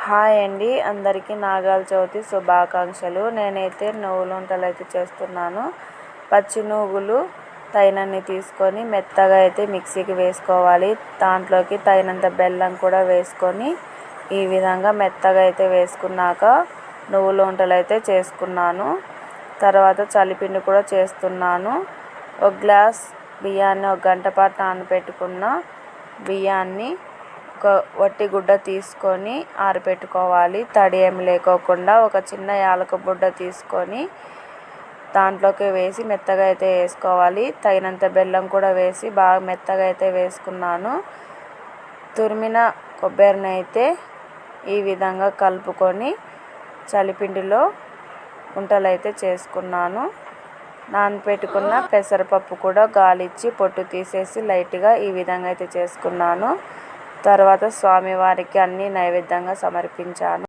Hi అండి, అందరికీ నాగాల చవితి శుభాకాంక్షలు. నేనైతే నువ్వుల వంటలు అయితే చేస్తున్నాను. పచ్చి నువ్వులు తగినన్ని తీసుకొని మెత్తగా అయితే మిక్సీకి వేసుకోవాలి. దాంట్లోకి తగినంత బెల్లం కూడా వేసుకొని ఈ విధంగా మెత్తగా అయితే వేసుకున్నాక నువ్వుల వంటలు అయితే చేసుకున్నాను. తర్వాత చలిపిండి కూడా చేస్తున్నాను. ఒక గ్లాస్ బియ్యాన్ని 1 గంట పాటు నానబెట్టుకున్న బియ్యాన్ని ఒక వట్టి గుడ్డ తీసుకొని ఆరబెట్టుకోవాలి. తడి ఏమి లేకోకుండా ఒక చిన్న యాలక బుడ్డ తీసుకొని దాంట్లోకి వేసి మెత్తగా అయితే వేసుకోవాలి. తగినంత బెల్లం కూడా వేసి బాగా మెత్తగా అయితే వేసుకున్నాను. తురిమిన కొబ్బరిని అయితే ఈ విధంగా కలుపుకొని చలిపిండిలో వంటలు అయితే చేసుకున్నాను. నానబెట్టుకున్న పెసరపప్పు కూడా గాలిచ్చి పొట్టు తీసేసి లైట్గా ఈ విధంగా అయితే చేసుకున్నాను. తర్వాత స్వామివారికి అన్నీ నైవేద్యంగా సమర్పించాను.